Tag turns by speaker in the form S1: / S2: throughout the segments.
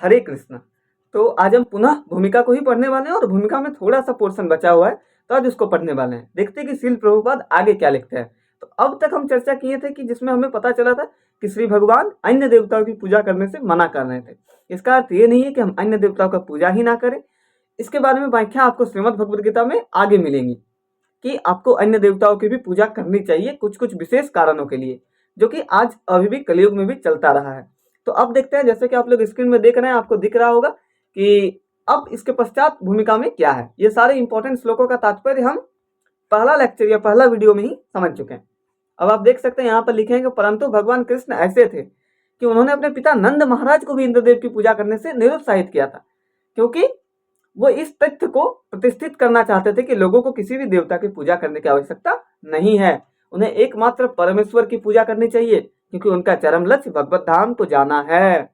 S1: हरे कृष्ण। तो आज हम पुनः भूमिका को ही पढ़ने वाले हैं और भूमिका में थोड़ा सा पोर्शन बचा हुआ है, तो आज उसको पढ़ने वाले हैं। देखते हैं कि श्रील प्रभुपाद आगे क्या लिखते हैं। तो अब तक हम चर्चा किए थे कि जिसमें हमें पता चला था कि श्री भगवान अन्य देवताओं की पूजा करने से मना कर रहे थे। इसका अर्थ ये नहीं है कि हम अन्य देवताओं का पूजा ही ना करें। इसके बारे में व्याख्या आपको श्रीमद् भगवद गीता में आगे मिलेंगी कि आपको अन्य देवताओं की भी पूजा करनी चाहिए कुछ कुछ विशेष कारणों के लिए, जो कि आज अभी भी कलयुग में भी चलता रहा है। तो अब देखते हैं, जैसे कि आप लोग स्क्रीन में देख रहे हैं, आपको दिख रहा होगा कि अब इसके पश्चात भूमिका में क्या है। ये सारे इंपॉर्टेंट श्लोकों का तात्पर्य हम पहला लेक्चर या पहला वीडियो में ही समझ चुके हैं। अब आप देख सकते हैं यहाँ पर लिखेंगे, परंतु भगवान कृष्ण ऐसे थे कि उन्होंने अपने पिता नंद महाराज को भी इंद्रदेव की पूजा करने से निरुत्साहित किया था, क्योंकि वो इस तथ्य को प्रतिष्ठित करना चाहते थे कि लोगों को किसी भी देवता की पूजा करने की आवश्यकता नहीं है, उन्हें एकमात्र परमेश्वर की पूजा करनी चाहिए, क्योंकि उनका चरम लक्ष्य भगवत धाम को जाना है।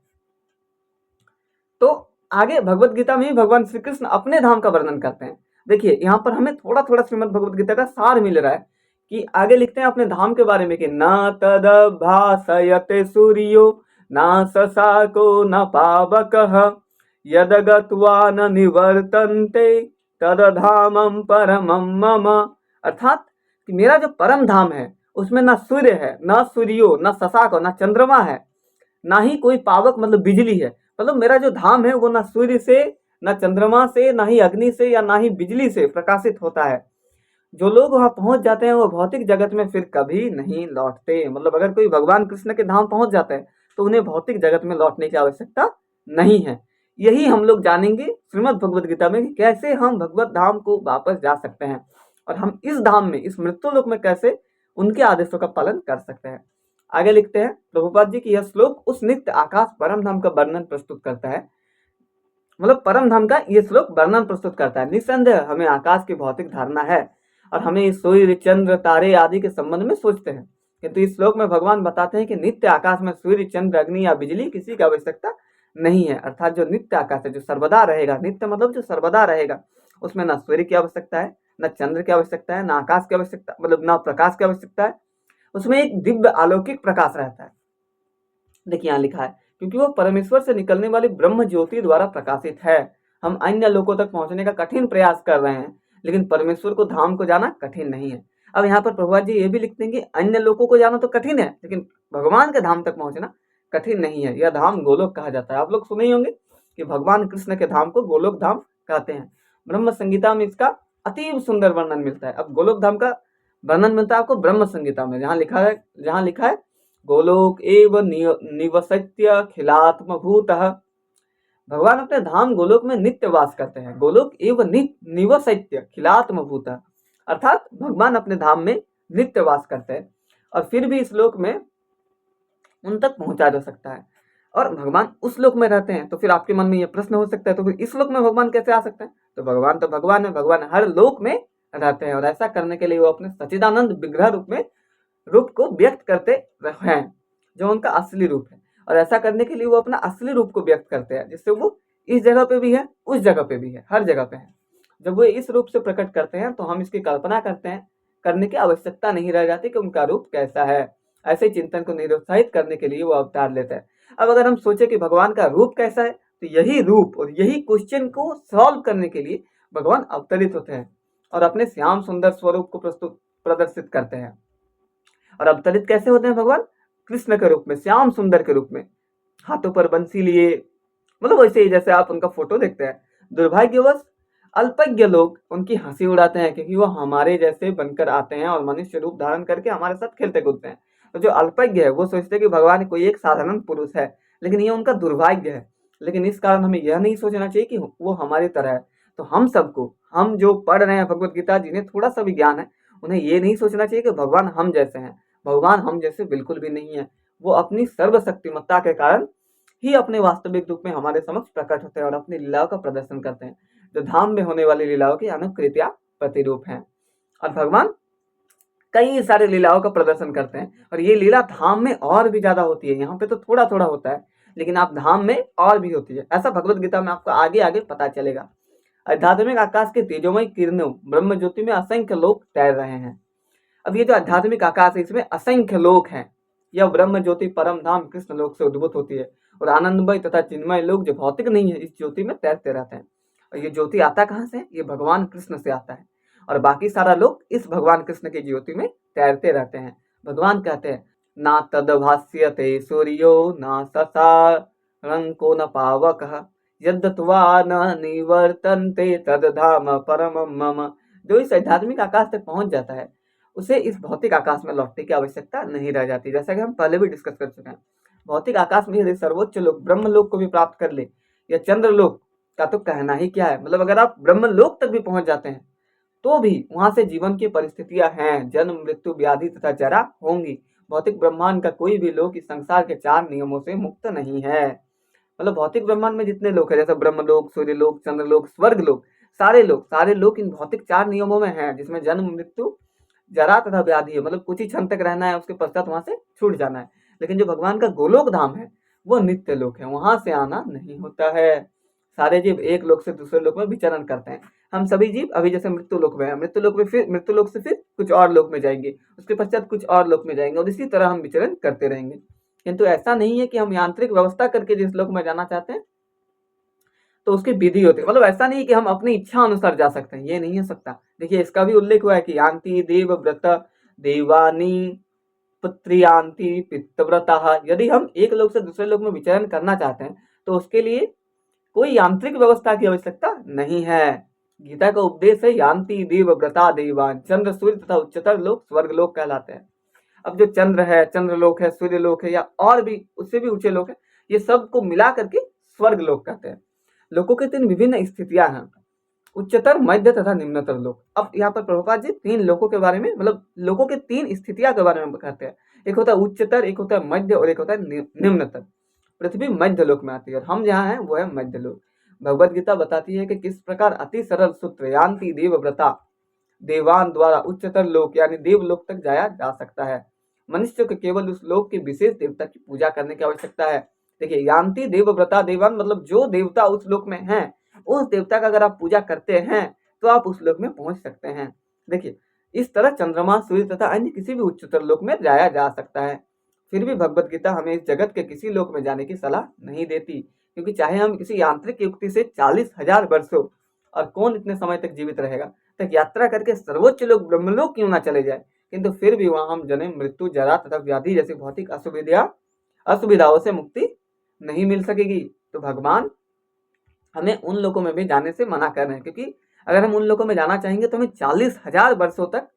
S1: तो आगे भगवत गीता में ही भगवान श्री कृष्ण अपने धाम का वर्णन करते हैं। देखिए यहाँ पर हमें थोड़ा थोड़ा श्रीमद् भगवत गीता का सार मिल रहा है कि आगे लिखते हैं अपने धाम के बारे में कि न तद भासयते सूर्यो न ससाको न पावकः यद गत्वा न निवर्तन्ते तद धामम परमम मम। अर्थात कि मेरा जो परम धाम है उसमें न सूर्य है, न सूर्यो, न ससाको, न चंद्रमा है, ना ही कोई पावक मतलब बिजली है। मतलब मेरा जो धाम है वो ना सूर्य से, ना चंद्रमा से, ना ही अग्नि से या ना ही बिजली से प्रकाशित होता है। जो लोग वहां पहुंच जाते हैं वो भौतिक जगत में फिर कभी नहीं लौटते। मतलब अगर कोई भगवान कृष्ण के धाम पहुंच जाता है तो उन्हें भौतिक जगत में लौटने की आवश्यकता नहीं है। यही हम लोग जानेंगे श्रीमद् भगवद गीता में कि कैसे हम भगवत धाम को वापस जा सकते हैं और हम इस धाम में, इस मृत्युलोक में कैसे उनके आदेशों का पालन कर सकते हैं। आगे लिखते हैं प्रभुपाद जी की यह श्लोक उस नित्य आकाश परम धाम का वर्णन प्रस्तुत करता है। मतलब परम धाम का ये श्लोक वर्णन प्रस्तुत करता है। निस्संदेह हमें आकाश की भौतिक धारणा है और हमें सूर्य, चंद्र, तारे आदि के संबंध में सोचते हैं, किंतु इस श्लोक में भगवान बताते हैं कि नित्य आकाश में सूर्य, चंद्र, अग्नि या बिजली किसी की आवश्यकता नहीं है। अर्थात जो नित्य आकाश है, जो सर्वदा रहेगा, नित्य मतलब जो सर्वदा रहेगा, उसमें न सूर्य की आवश्यकता है, न चंद्र की आवश्यकता है, न आकाश की आवश्यकता, मतलब न प्रकाश की आवश्यकता है। उसमें एक दिव्य अलौकिक प्रकाश रहता है। देखिए यहाँ लिखा है, क्योंकि वो परमेश्वर से निकलने वाली ब्रह्म ज्योति द्वारा प्रकाशित है। हम अन्य लोकों तक पहुंचने का कठिन प्रयास कर रहे हैं, लेकिन परमेश्वर को धाम को जाना कठिन नहीं है। अब यहाँ पर प्रभुपाद जी ये भी लिखते हैं कि अन्य लोकों को जाना तो कठिन है, लेकिन भगवान के धाम तक पहुंचना कठिन नहीं है। यह धाम गोलोक कहा जाता है। आप लोग सुने ही होंगे कि भगवान कृष्ण के धाम को गोलोक धाम कहते हैं। ब्रह्म संगीता में इसका अति सुंदर वर्णन मिलता है। अब गोलोक धाम का वर्णन मिलता है आपको ब्रह्म संगीता में, जहाँ लिखा है गोलोक एव निवसत्य खिलात्म भूतः। भगवान अपने धाम गोलोक में नित्य वास करते हैं। गोलोक एव निवसत्य खिलात्म भूतः, अर्थात भगवान अपने धाम में नित्य वास करते हैं और फिर भी इस लोक में उन तक पहुंचा जा सकता है। और भगवान उस लोक में रहते हैं, तो फिर आपके मन में यह प्रश्न हो सकता है, तो फिर इस लोक में भगवान कैसे आ सकते हैं? तो भगवान है, भगवान हर लोक में रहते हैं और ऐसा करने के लिए वो अपने सच्चिदानंद विग्रह रूप को व्यक्त करते हैं, जो उनका असली रूप है। और ऐसा करने के लिए वो अपना असली रूप को व्यक्त करते हैं, जिससे वो इस जगह पे भी है, उस जगह पे भी है, हर जगह पे है। जब वो इस रूप से प्रकट करते हैं तो हम इसकी कल्पना करते हैं, करने की आवश्यकता नहीं रह जाती कि उनका रूप कैसा है। ऐसे चिंतन को निरुत्साहित करने के लिए वो अवतार लेते हैं। अब अगर हम सोचे कि भगवान का रूप कैसा है, तो यही रूप और यही क्वेश्चन को सॉल्व करने के लिए भगवान अवतरित होते हैं और अपने श्याम सुंदर स्वरूप को प्रदर्शित करते हैं। और अवतरित कैसे होते हैं भगवान? कृष्ण के रूप में, श्याम सुंदर के रूप में, हाथों पर बंसी लिए। मतलब वैसे ही जैसे आप उनका फोटो देखते हैं। दुर्भाग्यवश अल्पज्ञ लोग उनकी हंसी उड़ाते हैं, क्योंकि वो हमारे जैसे बनकर आते हैं और मनुष्य रूप धारण करके हमारे साथ खेलते कूदते हैं। तो जो अल्पज्ञ है वो सोचते हैं कि भगवान कोई एक साधारण पुरुष है, लेकिन ये उनका दुर्भाग्य है। लेकिन इस कारण हमें यह नहीं सोचना चाहिए कि वो हमारी तरह है। तो हम सबको, हम जो पढ़ रहे हैं भगवत गीता, जिन्हें थोड़ा सा भी ज्ञान है, उन्हें ये नहीं सोचना चाहिए कि भगवान हम जैसे हैं। भगवान हम जैसे बिल्कुल भी नहीं है। वो अपनी सर्वशक्तिमत्ता के कारण ही अपने वास्तविक रूप में हमारे समक्ष प्रकट होते हैं और अपनी लीलाओं का प्रदर्शन करते हैं, जो धाम में होने वाली लीलाओं की अनुकृत्या प्रतिरूप हैं। और भगवान कई सारे लीलाओं का प्रदर्शन करते हैं और ये लीला धाम में और भी ज्यादा होती है। यहाँ पे तो थोड़ा थोड़ा होता है, लेकिन आप धाम में और भी होती है। ऐसा भगवत गीता में आपको आगे आगे पता चलेगा। आध्यात्मिक आकाश के तेजोमय किरणों ब्रह्म ज्योति में असंख्य लोग तैर रहे हैं। अब ये जो आध्यात्मिक आकाश है, इसमें असंख्य लोक हैं। यह ब्रह्म ज्योति परम धाम कृष्ण लोक से उद्भूत होती है और आनंदमय तथा चिन्मय लोग जो भौतिक नहीं है इस ज्योति में तैरते रहते हैं। और ये ज्योति आता कहाँ से? ये भगवान कृष्ण से आता है और बाकी सारा लोग इस भगवान कृष्ण की ज्योति में तैरते रहते हैं। भगवान कहते हैं ना तद्भास्यते सूर्यो ना शशांको न पावकः यद्दत्वा न निवर्तन्ते तद्धाम परमं मम। जो इस आध्यात्मिक आकाश तक पहुंच जाता है उसे इस भौतिक आकाश में लौटने की आवश्यकता नहीं रह जाती। जैसा कि हम पहले भी डिस्कस कर चुके हैं, भौतिक आकाश में यदि सर्वोच्च लोक ब्रह्म लोक को भी प्राप्त कर ले या चंद्र लोक का तो कहना ही क्या है। मतलब अगर आप ब्रह्म लोक तक भी पहुंच जाते हैं तो भी वहां से जीवन की परिस्थितियां हैं, जन्म मृत्यु व्याधि तथा जरा होंगी। भौतिक ब्रह्मांड का कोई भी लोक इस संसार के 4 नियमों से मुक्त नहीं है। मतलब भौतिक ब्रह्मांड में जितने लोक है जैसे ब्रह्म लोक, सूर्य लोक, चंद्र लोक, स्वर्ग लोक, सारे लोक इन भौतिक 4 नियमों में हैं, जिसमें जन्म मृत्यु जरा तथा व्याधि है। मतलब कुछ ही क्षण तक रहना है, उसके पश्चात वहां से छूट जाना है। लेकिन जो भगवान का गोलोक धाम है वो नित्य लोक है, वहां से आना नहीं होता है। सारे जीव एक लोक से दूसरे लोक में विचरण करते हैं। हम सभी जीव अभी जैसे मृत्यु लोक में है, मृत्यु लोक से फिर कुछ और लोक में जाएंगे, उसके पश्चात कुछ और लोक में जाएंगे और इसी तरह हम विचरण करते रहेंगे। किंतु ऐसा नहीं है कि हम यांत्रिक व्यवस्था करके जिस लोक में जाना चाहते हैं तो उसकी विधि होती है। मतलब ऐसा नहीं कि हम अपनी इच्छा अनुसार जा सकते हैं, ये नहीं हो सकता। देखिए इसका भी उल्लेख हुआ है कि यान्ति देव व्रत देवानी पुत्रियांति पितव्रता। यदि हम एक लोक से दूसरे लोक में विचरण करना चाहते हैं तो उसके लिए कोई यांत्रिक व्यवस्था की आवश्यकता नहीं है। गीता का उपदेश है यान्ति देव व्रता देवान। चंद्र सूर्य तथा उच्चतर लोक स्वर्ग लोक कहलाते हैं। अब जो चंद्र है, चंद्र लोक है, सूर्य लोक है या और भी उससे भी ऊंचे लोक है, ये सब को मिला करके स्वर्ग लोक कहते हैं। लोकों के 3 विभिन्न स्थितियां हैं, उच्चतर, मध्य तथा निम्नतर लोक। अब यहाँ पर प्रभुपाद जी 3 लोकों के बारे में, मतलब लोकों के 3 स्थितियां के बारे में कहते हैं। एक होता है उच्चतर, एक होता है मध्य और एक होता है निम्नतर। पृथ्वी मध्य लोक में आती है और हम जहाँ हैं वो है मध्य लोक। भगवत गीता बताती है कि किस प्रकार अति सरल सूत्र यान्ति देव व्रता देवान द्वारा उच्चतर लोक यानी देवलोक तक जाया जा सकता है। मनुष्य को केवल उस लोक के विशेष देवता की पूजा करने की आवश्यकता है। देखिए यान्ति देवव्रता देवान मतलब जो देवता उस लोक में है उस देवता का अगर आप पूजा करते हैं तो आप उस लोक में पहुंच सकते हैं। देखिए इस तरह चंद्रमा, सूर्य तथा अन्य किसी भी उच्चतर लोक में जाया जा सकता है। फिर भी भगवत गीता हमें इस जगत के किसी लोक में जाने की सलाह नहीं देती, क्योंकि चाहे हम किसी यांत्रिक युक्ति से 40,000 वर्षों और कौन इतने समय तक जीवित रहेगा तक यात्रा करके सर्वोच्च लोक ब्रह्मलोक क्यों ना चले जाए, किंतु फिर भी वहां हम जन्म मृत्यु जरा तथा व्याधि जैसी भौतिक असुविधाओं से मुक्ति नहीं मिल सकेगी। तो भगवान हमें उन लोगों में भी जाने से मना कर रहे हैं, क्योंकि अगर हम उन लोगों में जाना चाहेंगे तो हमें 40,000 वर्षों तक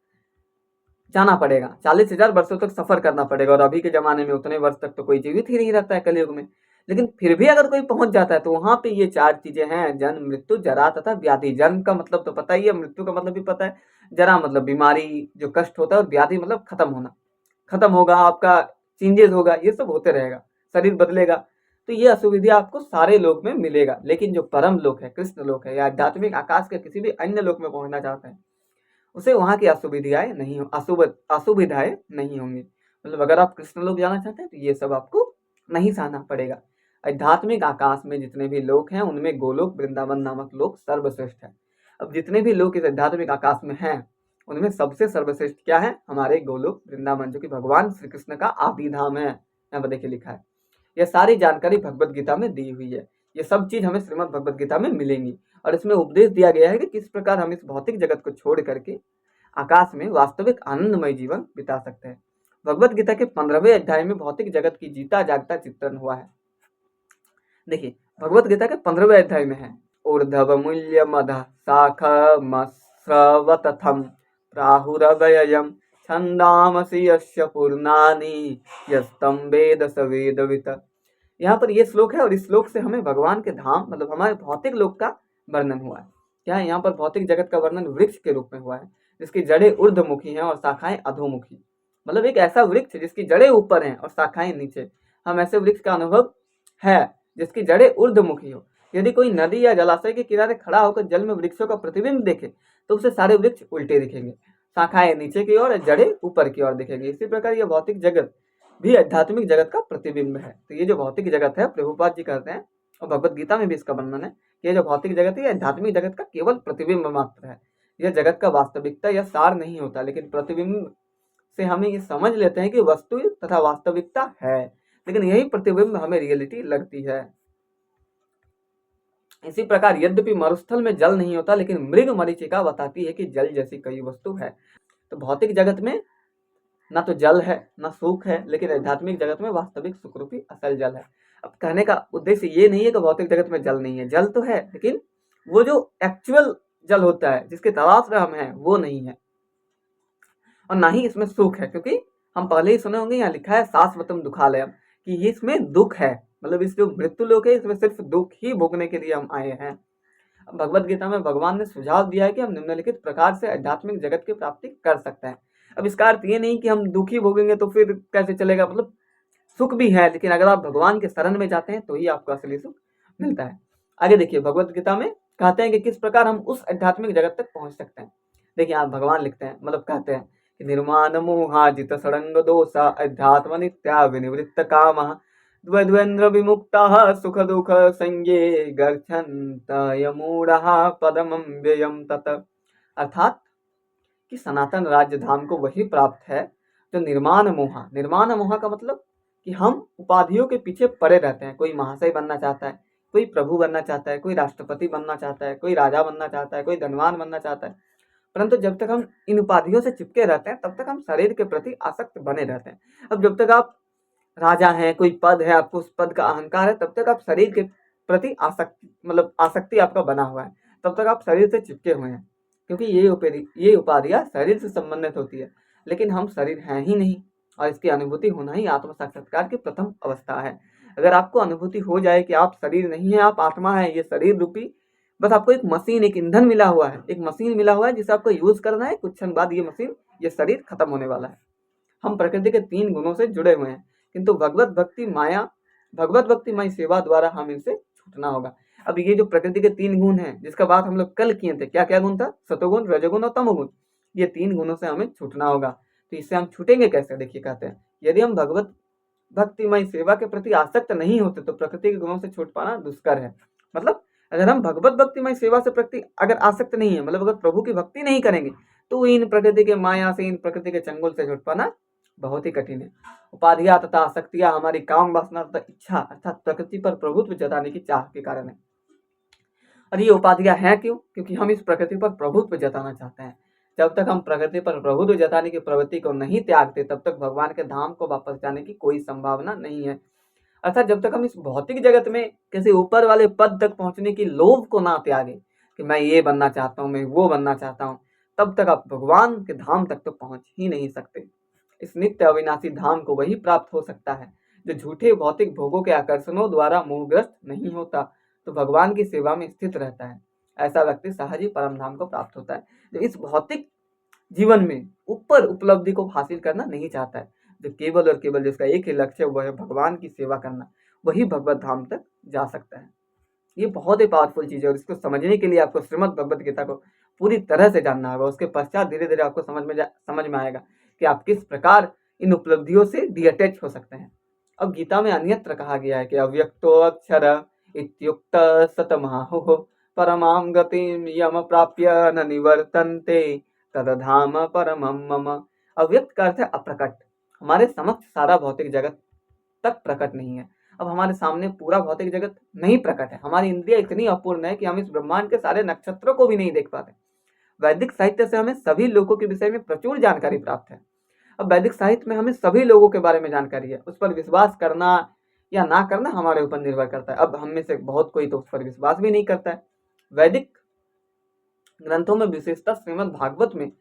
S1: जाना पड़ेगा, 40,000 वर्षों तक सफर करना पड़ेगा। और अभी के जमाने में उतने वर्ष तक तो कोई जीवित ही नहीं रहता है कलयुग में। लेकिन फिर भी अगर कोई पहुंच जाता है तो वहां पे ये 4 चीजें हैं, जन्म मृत्यु जरा तथा व्याधि। जन्म का मतलब तो पता ही है, मृत्यु का मतलब भी पता है, जरा मतलब बीमारी जो कष्ट होता है, और व्याधि मतलब खत्म होना, खत्म होगा आपका, चेंजेस होगा, ये सब होते रहेगा, शरीर बदलेगा। तो ये असुविधा आपको सारे लोक में मिलेगा। लेकिन जो परम लोक है, कृष्ण लोक है या आध्यात्मिक आकाश के किसी भी अन्य लोक में पहुंचना चाहते हैं उसे वहां की असुविधाएं नहीं होंगी। मतलब अगर आप कृष्ण लोक जाना चाहते हैं तो ये सब आपको नहीं सहना पड़ेगा। आध्यात्मिक आकाश में जितने भी लोक हैं उनमें गोलोक वृंदावन नामक लोक सर्वश्रेष्ठ है। अब जितने भी लोग इस आध्यात्मिक आकाश में हैं उनमें सबसे सर्वश्रेष्ठ क्या है? हमारे गोलोक वृंदावन, जो कि भगवान श्री कृष्ण का आदि धाम है। यहाँ पर देखिए लिखा है, यह सारी जानकारी भगवत गीता में दी हुई है। ये सब चीज हमें श्रीमद् भगवत गीता में मिलेंगी और इसमें उपदेश दिया गया है कि किस प्रकार हम इस भौतिक जगत को छोड़ करके आकाश में वास्तविक आनंदमय जीवन बिता सकते हैं। भगवत गीता के 15वें अध्याय में भौतिक जगत की जीता जागता चित्रण हुआ है। देखिए भगवत गीता के 15वें अध्याय में है, ऊर्ध्व मूल्य मध शाखमस्रवतथम प्राहुरवयम छंदामसि यस्य पूर्णानि यस्तम वेद स वेदवित। यहाँ पर ये श्लोक है और इस श्लोक से हमें भगवान के धाम मतलब हमारे भौतिक लोक का वर्णन हुआ है। क्या है? यहाँ पर भौतिक जगत का वर्णन वृक्ष के रूप में हुआ है जिसकी जड़ें ऊर्ध्वमुखी हैं और शाखाएं अधोमुखी। मतलब एक ऐसा वृक्ष जिसकी जड़ें ऊपर हैं और शाखाएं नीचे। हम ऐसे वृक्ष का अनुभव है जिसकी जड़ें ऊर्ध्वमुखी हो। यदि कोई नदी या जलाशय के किनारे खड़ा होकर जल में वृक्षों का प्रतिबिंब देखे तो उसे सारे वृक्ष उल्टे दिखेंगे, शाखाएं नीचे की ओर, जड़ें ऊपर की ओर दिखेंगी। इसी प्रकार यह भौतिक जगत भी आध्यात्मिक जगत का प्रतिबिंब है। तो ये जो भौतिक जगत है, प्रभुपाद जी कहते हैं और भगवत गीता में भी इसका वर्णन है कि ये जो भौतिक जगत है आध्यात्मिक जगत का केवल प्रतिबिंब मात्र है। यह जगत का वास्तविकता या सार नहीं होता, लेकिन प्रतिबिंब से हमें ये समझ लेते हैं कि वस्तु तथा वास्तविकता है। लेकिन यही प्रतिबिंब हमें रियलिटी लगती है। इसी प्रकार यद्यपि मरुस्थल में जल नहीं होता, लेकिन मृग मरीचिका बताती है कि जल जैसी कई वस्तु है। तो भौतिक जगत में ना तो जल है ना सुख है, लेकिन आध्यात्मिक जगत में वास्तविक सुख रूपी असल जल है। अब कहने का उद्देश्य ये नहीं है कि भौतिक जगत में जल नहीं है, जल तो है, लेकिन वो जो एक्चुअल जल होता है जिसके तलाश में हम हैं वो नहीं है, और ना ही इसमें सुख है, क्योंकि हम पहले ही सुने होंगे यहाँ लिखा है शाश्वतम दुखालयम, कि ये इसमें दुख है, मतलब इस जो मृत्यु लोक है इसमें सिर्फ दुख ही भोगने के लिए हम आए हैं। भगवत गीता में भगवान ने सुझाव दिया है कि हम निम्नलिखित प्रकार से आध्यात्मिक जगत की प्राप्ति कर सकते हैं। अब इसका अर्थ ये नहीं कि हम दुख ही भोगेंगे तो फिर कैसे चलेगा, मतलब सुख भी है, लेकिन अगर आप भगवान के शरण में जाते हैं तो ही आपको असली सुख मिलता है। आगे देखिए, भगवत गीता में कहते हैं कि किस प्रकार हम उस आध्यात्मिक जगत तक पहुंच सकते हैं। देखिए आप भगवान लिखते हैं, मतलब कहते हैं कि निर्माण मोहाजित सड़ंग दोषा अध्यात्म नित्या विनिवृत्त काम द्वंद्वेन्द्र विमुक्ता सुख दुख संज्ञे गच्छन्त यमूढ़ः पदमं व्ययम तत। अर्थात कि सनातन राज्य धाम को वही प्राप्त है जो निर्माण मोहा, निर्माण मोहा का मतलब कि हम उपाधियों के पीछे पड़े रहते हैं। कोई महाशय बनना चाहता है, कोई प्रभु बनना चाहता है, कोई राष्ट्रपति बनना चाहता है, कोई राजा बनना चाहता है, कोई धनवान बनना चाहता है, परंतु जब तक हम इन उपाधियों से चिपके रहते हैं तब तक हम शरीर के प्रति आसक्त बने रहते हैं। अब जब तक आप राजा हैं, कोई पद है, आपको उस पद का अहंकार है, तब तक आप शरीर के प्रति आसक्ति, मतलब आसक्ति आपका बना हुआ है, तब तक आप शरीर से चिपके हुए हैं, क्योंकि ये उपाधियां शरीर से संबंधित होती है। लेकिन हम शरीर हैं ही नहीं, और इसकी अनुभूति होना ही आत्म साक्षात्कार की प्रथम अवस्था है। अगर आपको अनुभूति हो जाए कि आप शरीर नहीं है, आप आत्मा है, ये शरीर रूपी बस आपको एक मशीन, एक ईंधन मिला हुआ है, एक मशीन मिला हुआ है जिसे आपको यूज करना है, कुछ क्षण बाद ये मशीन, ये शरीर खत्म होने वाला है। हम प्रकृति के 3 गुणों से जुड़े हुए हैं, किंतु भगवत भक्तिमय सेवा द्वारा हम इनसे छूटना होगा। अब ये जो प्रकृति के 3 गुण हैं जिसका बात हम लोग कल किए थे, क्या क्या गुण था, सतोगुण, रजोगुण और तमोगुण, ये 3 गुणों से हमें छूटना होगा। तो इससे हम छूटेंगे कैसे, देखिए कहते हैं यदि हम भगवत भक्तिमय सेवा के प्रति आसक्त नहीं होते तो प्रकृति के गुणों से छूट पाना दुष्कर है। मतलब अगर हम भगवत भक्तिमय सेवा से प्रति अगर आसक्त नहीं है, मतलब अगर प्रभु की भक्ति नहीं करेंगे, तो इन प्रकृति के माया से, इन प्रकृति के चंगुल से छूट पाना बहुत ही कठिन है। उपाधियां तथा आसक्तियां हमारी काम वासना तथा इच्छा अर्थात प्रकृति पर प्रभुत्व जताने की चाह के कारण है। और ये उपाधियां हैं क्यों, क्योंकि हम इस प्रकृति पर प्रभुत्व जताना चाहते हैं। जब तक हम प्रकृति पर प्रभुत्व जताने की प्रवृत्ति को नहीं त्यागते, तब तक भगवान के धाम को वापस जाने की कोई संभावना नहीं है। अर्थात जब तक हम इस भौतिक जगत में किसी ऊपर वाले पद तक पहुंचने की लोभ को ना त्यागे कि मैं ये बनना चाहता हूँ, मैं वो बनना चाहता हूँ, तब तक आप भगवान के धाम तक तो पहुंच ही नहीं सकते। इस नित्य अविनाशी धाम को वही प्राप्त हो सकता है जो झूठे भौतिक भोगों के आकर्षणों द्वारा मोहग्रस्त नहीं होता, तो भगवान की सेवा में स्थित रहता है। ऐसा व्यक्ति सहज ही परम धाम को प्राप्त होता है, जो इस भौतिक जीवन में ऊपर उपलब्धि को हासिल करना नहीं चाहता है, जो केवल और केवल जिसका एक ही लक्ष्य है वह है भगवान की सेवा करना, वही भगवत धाम तक जा सकता है। ये बहुत ही पावरफुल चीज है, और इसको समझने के लिए आपको श्रीमद् भगवत गीता को पूरी तरह से जानना होगा। उसके पश्चात धीरे धीरे आपको समझ में आएगा कि आप किस प्रकार इन उपलब्धियों से डिअटैच हो सकते हैं। अब गीता में अन्यत्र कहा गया है कि अव्यक्तो अक्षर इत्युक्त सतमाहुः परमां गतिं यम प्राप्य न निवर्तन्ते तदधाम परमं मम। अव्यक्त का अर्थ है अप्रकट, हमारे समक्ष सारा भौतिक जगत तक प्रकट नहीं है। अब हमारे सामने पूरा भौतिक जगत नहीं प्रकट है, हमारी इंद्रिया इतनी अपूर्ण है कि हम इस ब्रह्मांड के सारे नक्षत्रों को भी नहीं देख पाते। वैदिक साहित्य से हमें सभी लोगों के विषय में प्रचुर जानकारी प्राप्त है। अब वैदिक साहित्य में हमें सभी लोगों के बारे में जानकारी है, उस पर विश्वास करना या ना करना हमारे ऊपर निर्भर करता है। अब हम में से बहुत कोई तो उस पर विश्वास भी नहीं करता है। वैदिक ग्रंथों में विशेषतः श्रीमद् भागवत में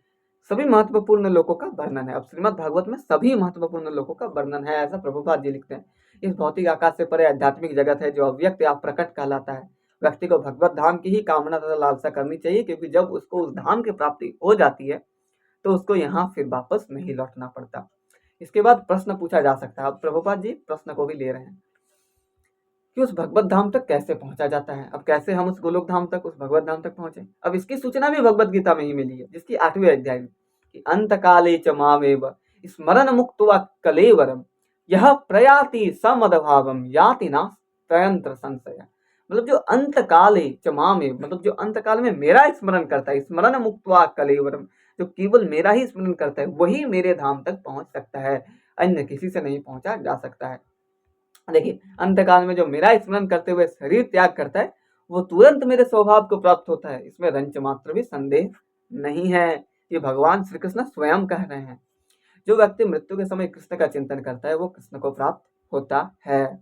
S1: सभी महत्वपूर्ण लोगों का वर्णन है। अब श्रीमद् भागवत में सभी महत्वपूर्ण लोगों का वर्णन है, ऐसा प्रभुपाद जी लिखते हैं। इस भौतिक आकाश से परे आध्यात्मिक जगत है जो अव्यक्त या प्रकट कहलाता है। व्यक्ति को भगवत धाम की ही कामना तथा लालसा करनी चाहिए, क्योंकि जब उसको उस धाम की प्राप्ति हो जाती है तो उसको यहाँ फिर वापस नहीं लौटना पड़ता। इसके बाद प्रश्न पूछा जा सकता है, अब प्रभुपाद जी प्रश्न को भी ले रहे हैं कि उस भगवत धाम तक कैसे पहुंचा जाता है। अब कैसे हम उस गोलोक धाम तक, उस भगवत धाम तक पहुंचे। अब इसकी सूचना भी भगवत गीता में ही मिली है, जिसकी 8वें अध्याय में कि अंत काले च मामेव स्मरण मुक्त्वा कलेवरम यह प्रयाति समदभावम याति ना त्रयंत्र संशय। मतलब जो अंत काले च मामेव, मतलब जो अंत काल में मेरा स्मरण करता है, स्मरण मुक्त्वा कलेवरम, जो केवल मेरा ही स्मरण करता है, वही मेरे धाम तक पहुंच सकता है, अन्य किसी से नहीं पहुंचा जा सकता है। देखिए, अंतकाल में जो मेरा स्मरण करते हुए शरीर त्याग करता है, वो तुरंत मेरे स्वभाव को प्राप्त होता है, इसमें रंच मात्र भी संदेह नहीं है। ये भगवान श्री कृष्ण स्वयं कह रहे हैं। जो व्यक्ति मृत्यु के समय कृष्ण का चिंतन करता है वो कृष्ण को प्राप्त होता है,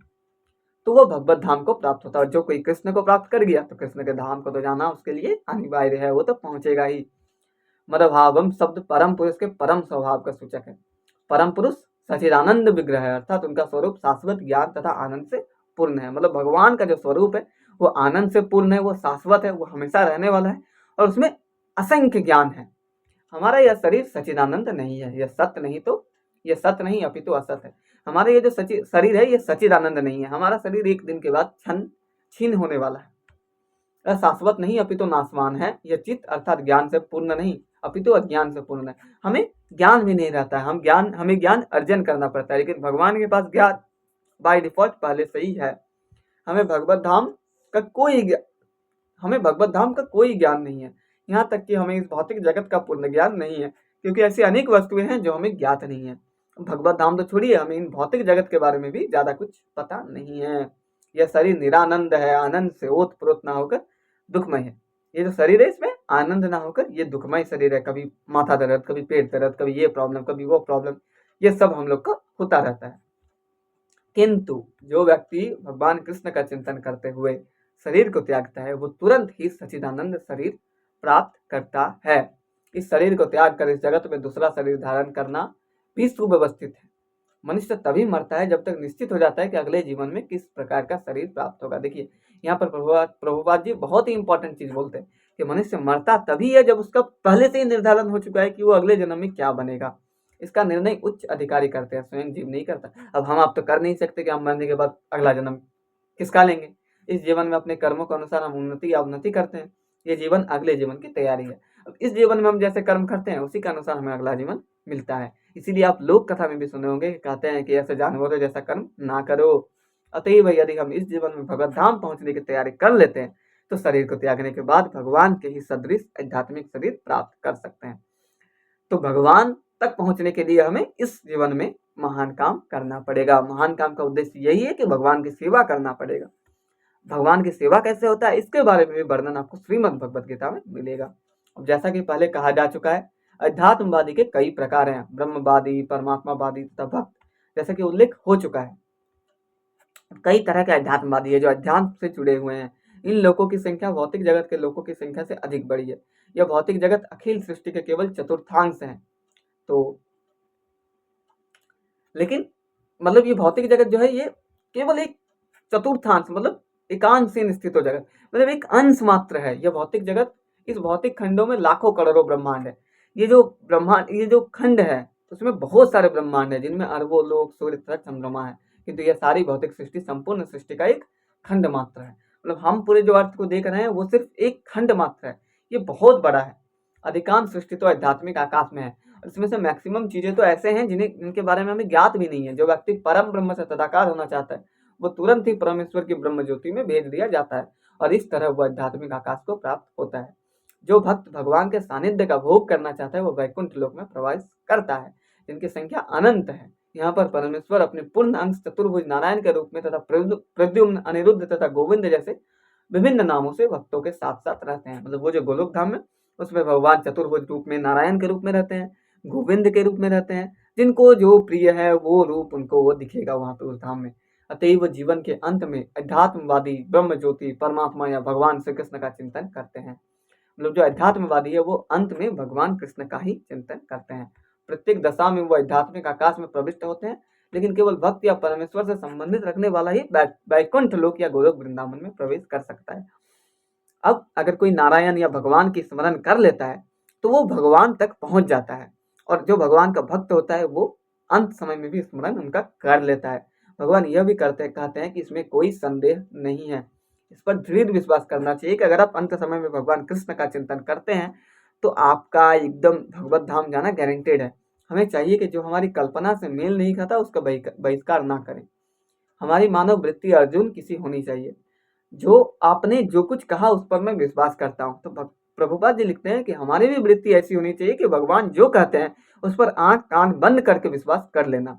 S1: तो वो भगवत धाम को प्राप्त होता है। और जो कोई कृष्ण को प्राप्त कर गया तो कृष्ण के धाम को तो जाना उसके लिए अनिवार्य है, वो तो पहुंचेगा ही। मदभावम शब्द परम पुरुष के परम स्वभाव का सूचक है। परम पुरुष सचिदानंद विग्रह है, अर्थात उनका स्वरूप शाश्वत ज्ञान तथा आनंद से पूर्ण है। मतलब भगवान का जो स्वरूप है वो आनंद से पूर्ण है, वो शाश्वत है, वो हमेशा रहने वाला है और उसमें असंख्य ज्ञान है। हमारा यह शरीर सचिदानंद नहीं है, यह सत्य नहीं तो यह सत्य नहीं अपितु असत है। हमारा ये जो शरीर है ये सचिदानंद नहीं है। हमारा शरीर एक दिन के बाद छीन होने वाला है। यह शाश्वत नहीं अपितु नाशवान है। यह चित्त अर्थात ज्ञान से पूर्ण नहीं अपितु अज्ञान से पूर्ण है। हमें ज्ञान भी नहीं रहता है, हमें ज्ञान अर्जन करना पड़ता है, लेकिन भगवान के पास ज्ञान बाय डिफॉल्ट पहले से ही है। हमें भगवत धाम का कोई ज्ञान नहीं है, यहाँ तक कि हमें इस भौतिक जगत का पूर्ण ज्ञान नहीं है, क्योंकि ऐसी अनेक वस्तुएं हैं जो हमें ज्ञात नहीं है। भगवत धाम तो छोड़िए, हमें इन भौतिक जगत के बारे में भी ज्यादा कुछ पता नहीं है। यह शरीर निरानंद है, आनंद से ओत प्रोत ना होकर दुखमय है। ये जो शरीर है इसमें आनंद ना होकर ये दुखमय शरीर है। कभी माथा दर्द, कभी पेट दर्द, कभी ये प्रॉब्लम, कभी वो प्रॉब्लम, ये सब हम लोग का होता रहता है। किंतु जो व्यक्ति भगवान कृष्ण का चिंतन करते हुए शरीर को त्यागता है वो तुरंत ही सच्चिदानंद शरीर प्राप्त करता है। इस शरीर को त्याग कर इस जगत में दूसरा शरीर धारण करना भी सुव्यवस्थित है। मनुष्य तभी मरता है जब तक निश्चित हो जाता है कि अगले जीवन में किस प्रकार का शरीर प्राप्त होगा। देखिए, यहाँ पर प्रभुपाद जी बहुत ही इंपॉर्टेंट चीज बोलते हैं कि मनुष्य मरता तभी है जब उसका पहले से ही निर्धारण हो चुका है कि वो अगले जन्म में क्या बनेगा। इसका निर्णय उच्च अधिकारी करते हैं, स्वयं जीव नहीं करता। अब हम आप तो कर नहीं सकते कि हम मरने के बाद अगला जन्म किसका लेंगे। इस जीवन में अपने कर्मों के अनुसार हम उन्नति या अवनति करते हैं। ये जीवन अगले जीवन की तैयारी है। अब इस जीवन में हम जैसे कर्म करते हैं उसी के अनुसार हमें अगला जीवन मिलता है। इसीलिए आप लोक कथा में भी सुने होंगे कि कहते हैं कि ऐसे जानवरों जैसा कर्म ना करो। अतएव यदि हम इस जीवन में भगवत धाम पहुंचने की तैयारी कर लेते हैं तो शरीर को त्यागने के बाद भगवान के ही सदृश आध्यात्मिक शरीर प्राप्त कर सकते हैं। तो भगवान तक पहुंचने के लिए हमें इस जीवन में महान काम करना पड़ेगा। महान काम का उद्देश्य यही है कि भगवान की सेवा करना पड़ेगा। भगवान की सेवा कैसे होता है इसके बारे में भी वर्णन आपको श्रीमद् भगवत गीता में मिलेगा। अब जैसा कि पहले कहा जा चुका है, अध्यात्मवादी के कई प्रकार हैं, ब्रह्मवादी, परमात्मावादी तथा भक्त, जैसा कि उल्लेख हो चुका है। कई तरह के अध्यात्मवादी है जो अध्यात्म से जुड़े हुए हैं। इन लोगों की संख्या भौतिक जगत के लोगों की संख्या से अधिक बड़ी है। यह भौतिक जगत अखिल सृष्टि के केवल चतुर्थांश है। तो लेकिन मतलब ये भौतिक जगत जो है ये केवल एक चतुर्थांश मतलब एकांशहीन स्थित हो जगत, मतलब एक अंश मात्र है यह भौतिक जगत। इस भौतिक खंडों में लाखों करोड़ों ब्रह्मांड है। ये जो खंड है उसमें बहुत सारे ब्रह्मांड है जिनमें अरबों लोक, सूर्य तथा चंद्रमा है। किंतु यह सारी भौतिक सृष्टि संपूर्ण सृष्टि का एक खंड मात्र है। मतलब हम पूरे जो अर्थ को देख रहे हैं वो सिर्फ एक खंड मात्र है, ये बहुत बड़ा है। अधिकांश सृष्टि तो आध्यात्मिक आकाश में है। इसमें से मैक्सिमम चीजें तो ऐसे हैं जिनके बारे में हमें ज्ञात भी नहीं है। जो व्यक्ति परम ब्रह्म से तदाकार होना चाहता है वो तुरंत ही परमेश्वर की ब्रह्म ज्योति में भेज दिया जाता है और इस तरह वह आध्यात्मिक आकाश को प्राप्त होता है। जो भक्त भगवान के सानिध्य का भोग करना चाहता है वो वैकुंठ लोक में प्रवेश करता है, जिनकी संख्या अनंत है। यहाँ पर परमेश्वर अपने पूर्ण अंश चतुर्भुज नारायण के रूप में तथा प्रद्युम्न, अनिरुद्ध तथा गोविंद जैसे विभिन्न नामों से भक्तों के साथ साथ रहते हैं। मतलब वो जो गोलोक धाम है उसमें भगवान चतुर्भुज रूप में नारायण के रूप में रहते हैं, गोविंद के रूप में रहते हैं। जिनको जो प्रिय है वो रूप उनको वो दिखेगा वहां पे उस धाम में। अतएव जीवन के अंत में अध्यात्मवादी ब्रह्म ज्योति, परमात्मा या भगवान श्री कृष्ण का चिंतन करते हैं। मतलब जो अध्यात्मवादी है वो अंत में भगवान कृष्ण का ही चिंतन करते हैं। प्रत्येक दशा में वो आध्यात्मिक आकाश में प्रविष्ट होते हैं, लेकिन केवल भक्त या परमेश्वर से संबंधित रखने वाला ही वैकुंठ लोक या गोलोक वृंदावन में प्रवेश कर सकता है। अब अगर कोई नारायण या भगवान की स्मरण कर लेता है तो वो भगवान तक पहुंच जाता है, और जो भगवान का भक्त होता है वो अंत समय में भी स्मरण उनका कर लेता है। भगवान यह भी कहते हैं कि इसमें कोई संदेह नहीं है। इस पर दृढ़ विश्वास करना चाहिए कि अगर आप अंत समय में भगवान कृष्ण का चिंतन करते हैं तो आपका एकदम भगवत धाम जाना गारंटेड है। हमें चाहिए कि जो हमारी कल्पना से मेल नहीं खाता उसका बहिष्कार ना करें। हमारी मानव वृत्ति अर्जुन किसी होनी चाहिए। जो आपने जो कुछ कहा उस पर मैं विश्वास करता हूँ। तो प्रभुपाद जी लिखते हैं कि हमारी भी वृत्ति ऐसी होनी चाहिए कि भगवान जो कहते हैं उस पर आंख कान बंद करके विश्वास कर लेना,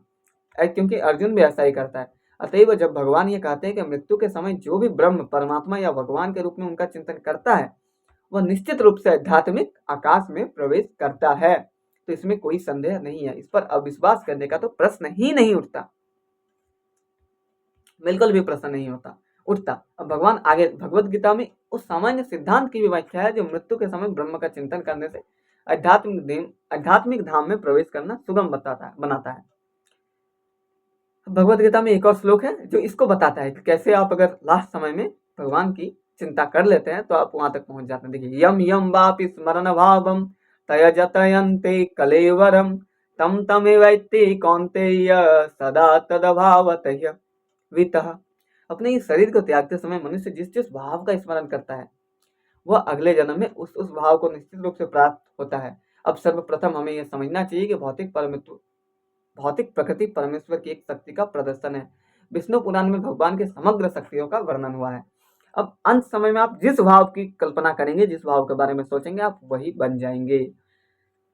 S1: क्योंकि अर्जुन भी ऐसा ही करता है। अतएव जब भगवान ये कहते हैं कि मृत्यु के समय जो भी ब्रह्म परमात्मा या भगवान के रूप में उनका चिंतन करता है वह निश्चित रूप से आध्यात्मिक आकाश में प्रवेश करता है। तो इसमें कोई संदेह नहीं है, इस पर अविश्वास करने का तो प्रश्न ही नहीं उठता, बिल्कुल भी प्रश्न नहीं होता उठता। अब भगवान आगे भगवत गीता में उस सामान्य सिद्धांत की भी व्याख्या है जो मृत्यु के समय ब्रह्म का चिंतन करने से आध्यात्मिक धाम में प्रवेश करना सुगम बनाता है। भगवत गीता में एक और श्लोक है जो इसको बताता है कि कैसे आप अगर लास्ट समय में भगवान की चिंता कर लेते हैं तो आप वहां तक पहुंच जाते हैं। देखिए, यम यम वापि स्मरण भावम तयजतयन्ते कलेवरम तम तमेवैते कौन्तेय सदा तदभावतः वितः। अपने इस शरीर को त्यागते समय मनुष्य जिस जिस भाव का स्मरण करता है वह अगले जन्म में उस भाव को निश्चित रूप से प्राप्त होता है। अब सर्वप्रथम हमें यह समझना चाहिए कि भौतिक प्रकृति परमेश्वर की एक शक्ति का प्रदर्शन है। विष्णु पुराण में भगवान के समग्र शक्तियों का वर्णन हुआ है। अब अंत समय में आप जिस भाव की कल्पना करेंगे, जिस भाव के बारे में सोचेंगे, आप वही बन जाएंगे।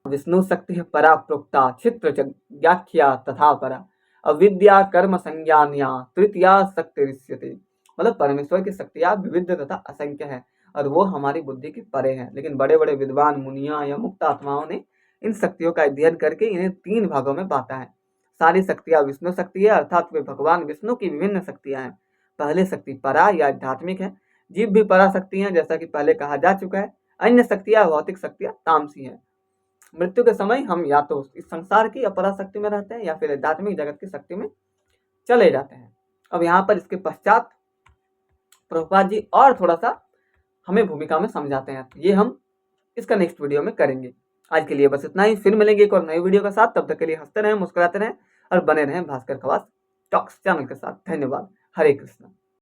S1: विष्णु शक्ति परा प्रोक्ता क्षित्र व्याख्या तथा परा अविद्या कर्म संज्ञान्या तृतीया शक्ति, मतलब परमेश्वर की शक्तियां विविध तथा असंख्य है और वो हमारी बुद्धि के परे हैं। लेकिन बड़े बड़े विद्वान मुनिया या मुक्त आत्माओं ने इन शक्तियों का अध्ययन करके इन्हें 3 भागों में बांटा है। सारी शक्तियां विष्णु शक्ति है, अर्थात वे भगवान विष्णु की विभिन्न शक्तियां हैं। पहले शक्ति परा या आध्यात्मिक है, जीव भी परा शक्ति है जैसा कि पहले कहा जा चुका है। अन्य शक्तियां भौतिक शक्तियां तामसी है। मृत्यु के समय हम या तो इस संसार की अपरा शक्ति में रहते हैं या फिर आध्यात्मिक जगत की शक्ति में चले जाते हैं। अब यहाँ पर इसके पश्चात प्रभुपाद जी और थोड़ा सा हमें भूमिका में समझाते हैं, ये हम इसका नेक्स्ट वीडियो में करेंगे। आज के लिए बस इतना ही, फिर मिलेंगे एक और नई वीडियो के साथ। तब तक के लिए हंसते रहें, मुस्कुराते रहें और बने रहें भास्कर खवास टॉक्स चैनल के साथ। धन्यवाद। हरे कृष्ण।